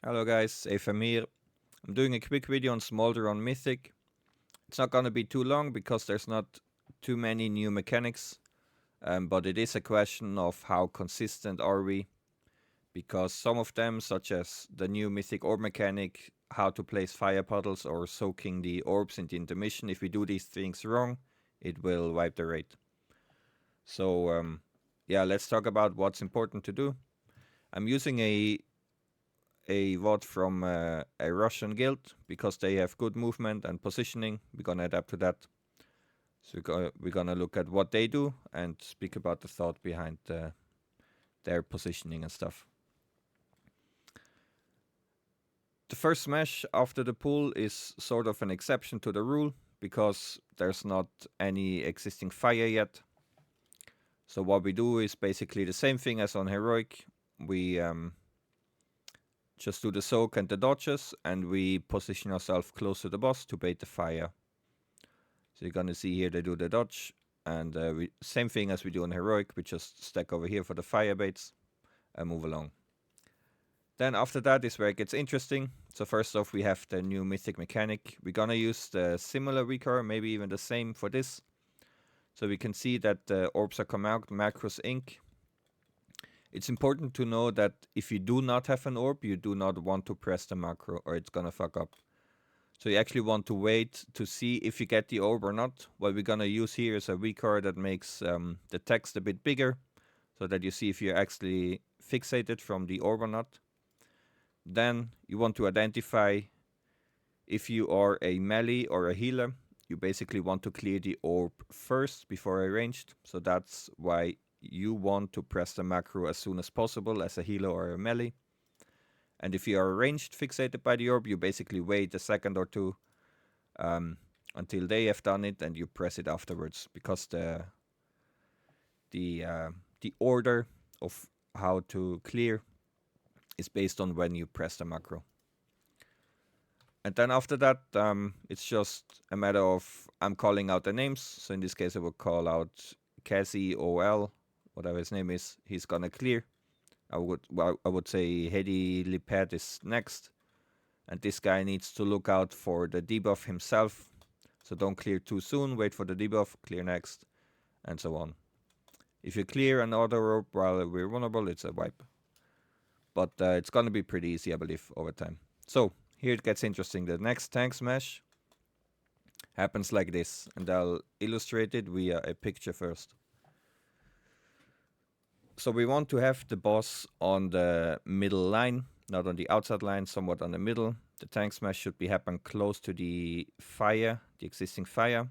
Hello guys, Afam here. I'm doing a quick video on Smolderon Mythic. It's not gonna be too long because there's not too many new mechanics, but it is a question of how consistent are we, because some of them, such as the new Mythic orb mechanic, how to place fire puddles or soaking the orbs in the intermission, if we do these things wrong, it will wipe the raid. So yeah, let's talk about what's important to do. I'm using a VOD from a Russian guild because they have good movement and positioning. We're gonna adapt to that. So we're gonna look at what they do and speak about the thought behind their positioning and stuff. The first smash after the pull is sort of an exception to the rule because there's not any existing fire yet. So what we do is basically the same thing as on heroic. We just do the soak and the dodges, and we position ourselves close to the boss to bait the fire. So you're gonna see here they do the dodge, and same thing as we do on heroic. We just stack over here for the fire baits and move along. Then after that is where it gets interesting. So first off, we have the new mythic mechanic. We're gonna use the similar recur, maybe even the same for this. So we can see that the orbs are come out, macros ink. It's important to know that if you do not have an orb, you do not want to press the macro or it's gonna fuck up. So you actually want to wait to see if you get the orb or not. What we're gonna use here is a recur that makes the text a bit bigger, so that you see if you're actually fixated from the orb or not. Then you want to identify if you are a melee or a healer. You basically want to clear the orb first before a ranged. So that's why you want to press the macro as soon as possible as a healer or a melee. And if you are ranged fixated by the orb, you basically wait a second or two until they have done it, and you press it afterwards, because the order of how to clear is based on when you press the macro. And then after that, it's just a matter of I'm calling out the names. So in this case, I will call out Cassie OL, whatever his name is. He's gonna clear. I would say Hedy Lipet is next, and this guy needs to look out for the debuff himself. So don't clear too soon. Wait for the debuff. Clear next, and so on. If you clear another orb while we're vulnerable, it's a wipe. But it's gonna be pretty easy, I believe, over time. So here it gets interesting. The next tank smash happens like this, and I'll illustrate it via a picture first. So we want to have the boss on the middle line, not on the outside line, somewhat on the middle. The tank smash should be happen close to the fire, the existing fire.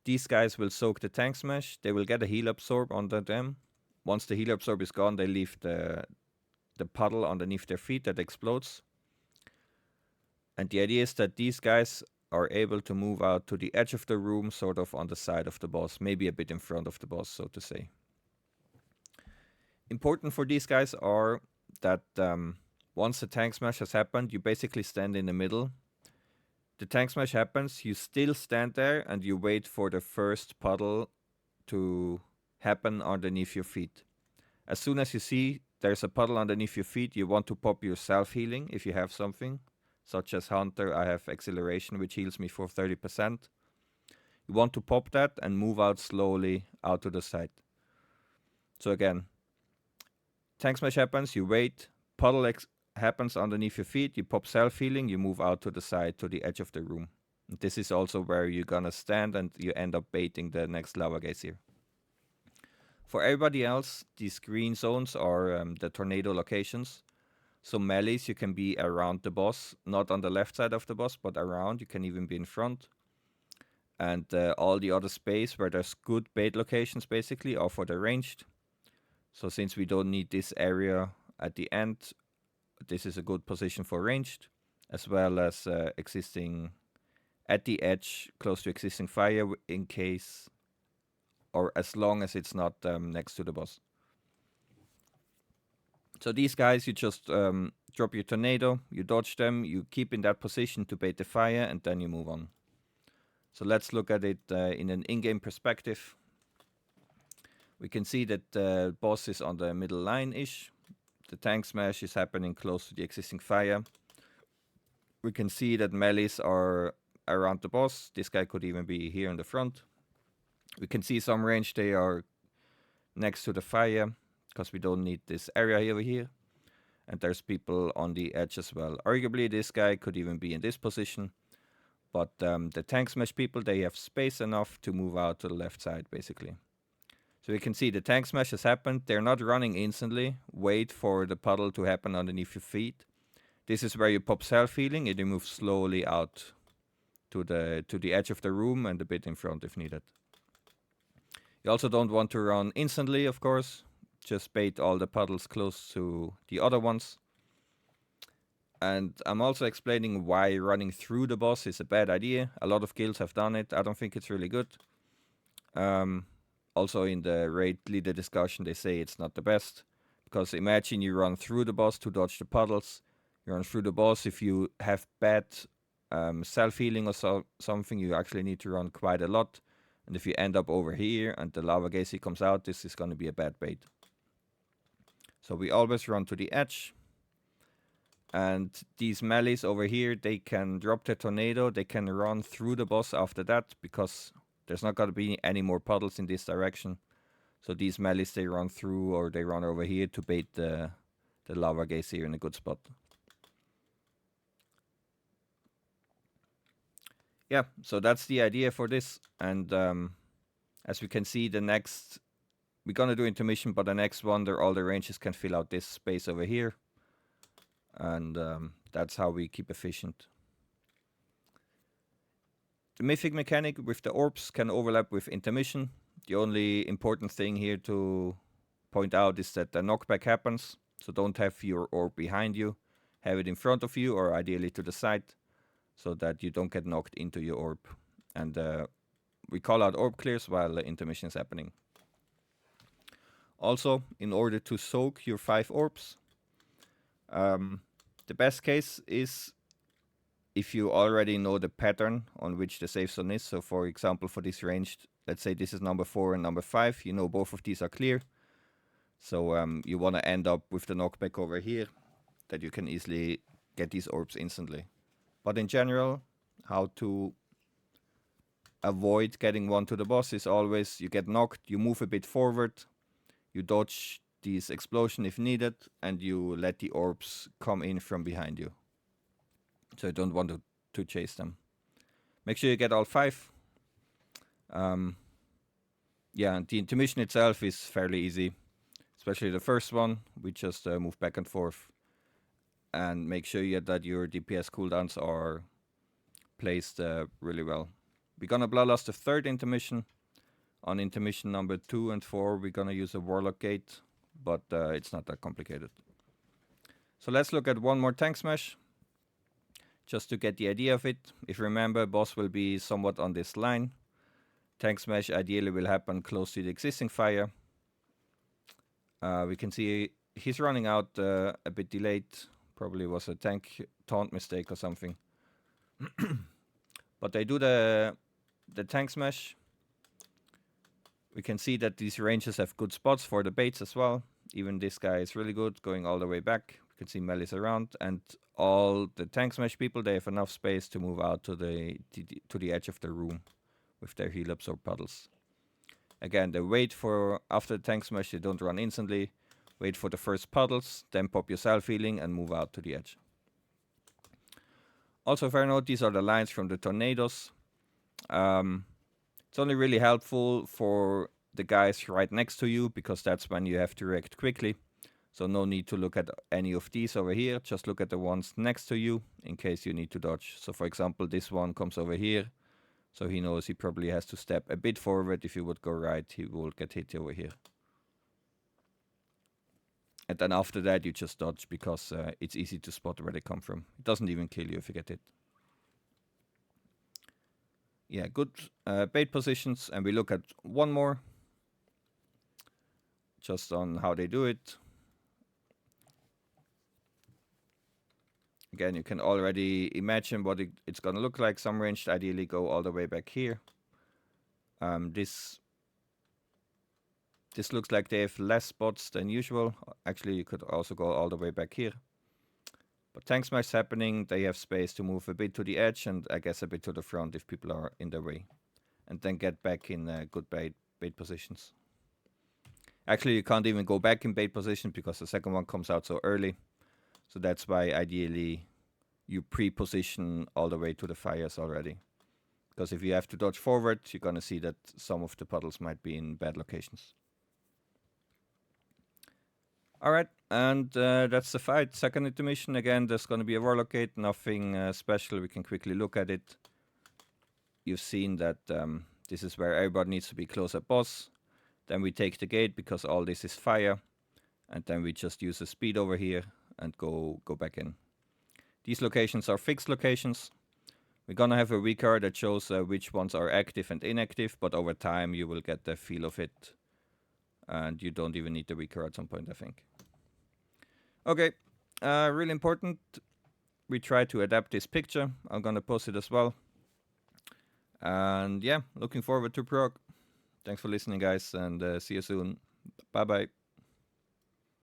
These guys will soak the tank smash. They will get a heal absorb under them. Once the heal absorb is gone, they leave the puddle underneath their feet that explodes. And the idea is that these guys are able to move out to the edge of the room, sort of on the side of the boss, maybe a bit in front of the boss, so to say. Important for these guys are that once the tank smash has happened, you basically stand in the middle. The tank smash happens, you still stand there, and you wait for the first puddle to happen underneath your feet. As soon as you see there's a puddle underneath your feet, you want to pop your self-healing if you have something, such as Hunter. I have Acceleration, which heals me for 30%. You want to pop that and move out slowly out to the side. So again, tank smash happens, you wait, puddle happens underneath your feet, you pop self-healing, you move out to the side, to the edge of the room. And this is also where you're gonna stand and you end up baiting the next lava gaze here. For everybody else, these green zones are the tornado locations. So melees, you can be around the boss, not on the left side of the boss, but around. You can even be in front. And all the other space where there's good bait locations basically are for the ranged. So since we don't need this area at the end, this is a good position for ranged, as well as existing at the edge, close to existing fire, in case, or as long as it's not next to the boss. So these guys, you just drop your tornado, you dodge them, you keep in that position to bait the fire, and then you move on. So let's look at it in an in-game perspective. We can see that the boss is on the middle line-ish. the tank smash is happening close to the existing fire. We can see that melees are around the boss. This guy could even be here in the front. We can see some range, they are next to the fire, because we don't need this area over here. And there's people on the edge as well. Arguably, this guy could even be in this position. But the tank smash people, they have space enough to move out to the left side, basically. So you can see the tank smash has happened. They're not running instantly. Wait for the puddle to happen underneath your feet. This is where you pop self-healing and you move slowly out to the edge of the room and a bit in front if needed. You also don't want to run instantly, of course. Just bait all the puddles close to the other ones. And I'm also explaining why running through the boss is a bad idea. A lot of guilds have done it. I don't think it's really good. Also in the raid leader discussion, they say it's not the best. Because imagine you run through the boss to dodge the puddles. You run through the boss. If you have bad self-healing or something, you actually need to run quite a lot. And if you end up over here and the lava gacy comes out, this is going to be a bad bait. So we always run to the edge. And these melees over here, they can drop the tornado. They can run through the boss after that, because there's not going to be any more puddles in this direction. So these melees, they run through or they run over here to bait the lava gaze here in a good spot. Yeah, so that's the idea for this. And as we can see, the next, we're going to do intermission, but the next one, all the ranges can fill out this space over here. And that's how we keep efficient. The Mythic mechanic with the orbs can overlap with intermission. The only important thing here to point out is that the knockback happens. So don't have your orb behind you. Have it in front of you or ideally to the side, so that you don't get knocked into your orb. And we call out orb clears while the intermission is happening. Also, in order to soak your 5 orbs, the best case is if you already know the pattern on which the safe zone is. So for example, for this range, let's say this is number 4 and number 5, you know both of these are clear. So you want to end up with the knockback over here, that you can easily get these orbs instantly. But in general, how to avoid getting one to the boss is always you get knocked, you move a bit forward, you dodge these explosion if needed, and you let the orbs come in from behind you. So you don't want to chase them. Make sure you get all 5. Yeah, and the intermission itself is fairly easy. Especially the first one, we just move back and forth. And make sure that your DPS cooldowns are placed really well. We're gonna bloodlust the 3rd intermission. On intermission number 2 and 4, we're gonna use a Warlock Gate, but it's not that complicated. So let's look at one more tank smash, just to get the idea of it. If you remember, boss will be somewhat on this line. Tank smash ideally will happen close to the existing fire. We can see he's running out a bit delayed. Probably was a tank taunt mistake or something. But they do the tank smash. We can see that these ranges have good spots for the baits as well. Even this guy is really good, going all the way back. We can see melees around, and all the tank smash people, they have enough space to move out to the edge of the room with their heal ups or puddles. Again, they wait for, after the tank smash, they don't run instantly. Wait for the first puddles, then pop your self-healing and move out to the edge. Also, fair note, these are the lines from the tornadoes. It's only really helpful for the guys right next to you, because that's when you have to react quickly. So no need to look at any of these over here. Just look at the ones next to you in case you need to dodge. So for example, this one comes over here. So he knows he probably has to step a bit forward. If he would go right, he will get hit over here. And then after that, you just dodge, because it's easy to spot where they come from. It doesn't even kill you if you get hit. Yeah, good bait positions. And we look at one more, just on how they do it. Again, you can already imagine what it's going to look like. Some ranged ideally go all the way back here. This This looks like they have less spots than usual. Actually, you could also go all the way back here. But tank smash happening, they have space to move a bit to the edge and I guess a bit to the front if people are in their way. And then get back in good bait positions. Actually, you can't even go back in bait position because the second one comes out so early. So that's why ideally you pre-position all the way to the fires already. Because if you have to dodge forward, you're going to see that some of the puddles might be in bad locations. Alright, and that's the fight. Second intermission, again, there's going to be a Warlock Gate, nothing special, we can quickly look at it. You've seen that this is where everybody needs to be close at boss. Then we take the gate because all this is fire. And then we just use the speed over here and go back in. These locations are fixed locations. We're gonna have a recard that shows which ones are active and inactive, but over time you will get the feel of it. And you don't even need the recard at some point, I think. Okay, really important. We try to adapt this picture. I'm gonna post it as well. And yeah, looking forward to prog. Thanks for listening, guys, and see you soon. Bye-bye.